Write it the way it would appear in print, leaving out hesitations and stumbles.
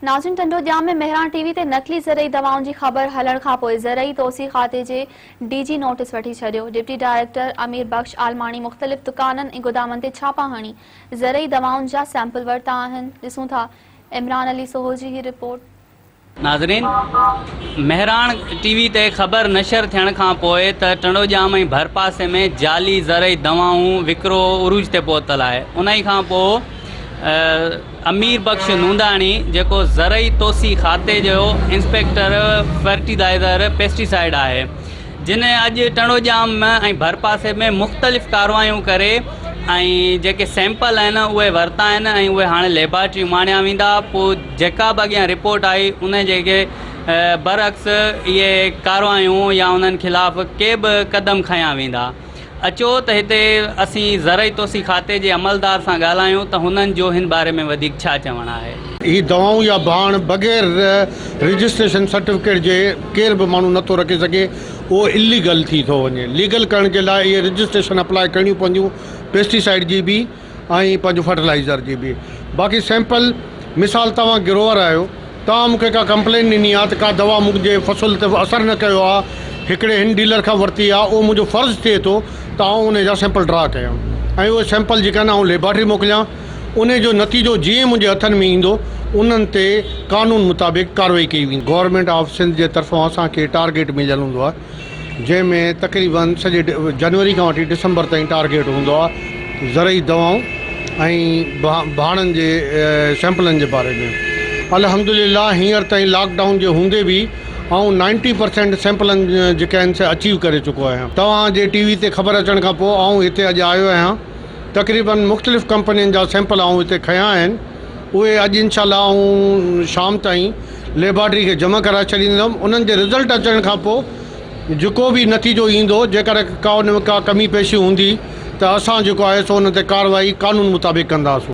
नाज़रीन, टंडोजाम में मेहरान टीवी ते नकली ज़रई दवाउन की खबर हलण खां पोइ ज़रई तोसी खाते जे डीजी नोटिस वठी छडियो। डिप्टी डायरेक्टर अमीर बख्श आलमानी मुख़्तलिफ़ दुकाननि ऐं गोदामनि ते छापा हणी ज़रई दवाउन जा सैंपल वरिता आहिनि। ॾिसूं था इमरान अली सोहो जी ही रिपोर्ट। नाज़रीन, मेहरान टीवी ते ख़बर नशर थियण खां पोइ त टंडोजाम ऐं भरपासे में जाली ज़रई दवाऊं विकिरो उरूज ते पहुतल आहे। उन ई खां पोइ अमीर बख्श नूंदाणी जेको ज़रई तोसी खाते जो इंस्पेक्टर फर्टिलाइज़र पेस्टिसाइड आहे, जिन अॼु टंडोजाम ऐं भरपासे में मुख़्तलिफ़ कार्रवायूं करे ऐं जेके सैंपल आहिनि उहे वरिता आहिनि ऐं उहे हाणे लेबॉरेटरी माणिया वेंदा। पोइ जेका बि अॻियां रिपोर्ट आई उन जेके बरअक्स इहे कार्रवायूं या उन्हनि ख़िलाफ़ के बि क़दम खयां वेंदा। अचो त हिते असीं ज़रई तोसी खाते जे अमलदार सां ॻाल्हायूं त हुननि जो हिन बारे में वधीक छा चवणु आहे। ही दवाऊं या बाण बग़ैर रजिस्ट्रेशन सर्टिफिकेट जे केर बि माण्हू नथो रखे सघे, उहो इलीगल थी थो वञे। लीगल करण जे लाइ इहे रजिस्ट्रेशन अप्लाई करणियूं पवंदियूं, पेस्टिसाइड जी बि ऐं पंहिंजो फर्टिलाइज़र जी बि। बाक़ी सैंपल मिसाल तव्हां गिरोवर आहियो, तव्हां मूंखे का कंप्लेन ॾिनी आहे त का दवा मुंहिंजे फ़सुल ते असरु न कयो आहे, हिकिड़े हिन डीलर खां वरिती आहे, उहो मुंहिंजो फ़र्ज़ु थिए थो त आउं उन जा सैंपल ड्रा कयां ऐं उहे सैंपल जेका आहिनि आउं लेबॉरेटरी मोकिलियां। उन जो नतीजो जीअं मुंहिंजे हथनि में ईंदो उन्हनि ते कानून मुताबिक़ कार्रवाई कई वेंदी। गवर्नमेंट ऑफ सिंध जे तरफ़ां असांखे टारगेट मिलियल हूंदो आहे, जंहिंमें तक़रीबन सॼे जनवरी खां वठी दिसंबर ताईं टारगेट हूंदो आहे ज़रई दवाऊं ऐं भाणनि जे सैंपलनि जे बारे में। अल्हम्दुलिल्लाह हींअर ताईं लॉकडाउन जे हूंदे बि ऐं 90% सैंपलनि जेके आहिनि से अचीव करे चुको आहियां। तव्हांजे टीवी ते ख़बर अचण खां पोइ आउं हिते अॼु आयो आहियां। तक़रीबन मुख़्तलिफ़ कंपनियुनि जा सैंपल आउं हिते खयां आहिनि। उहे अॼु इंशाअल्लाह आउं शाम ताईं लेबॉरेटरी खे जमा कराए छॾींदुमि। उन्हनि जे रिज़ल्ट अचण खां पोइ जेको बि नतीजो ईंदो, जेकर का उन में का कमी पेशी हूंदी त असां जेको आहे सो उन ते कार्रवाई कानून मुताबिक़ कंदासीं।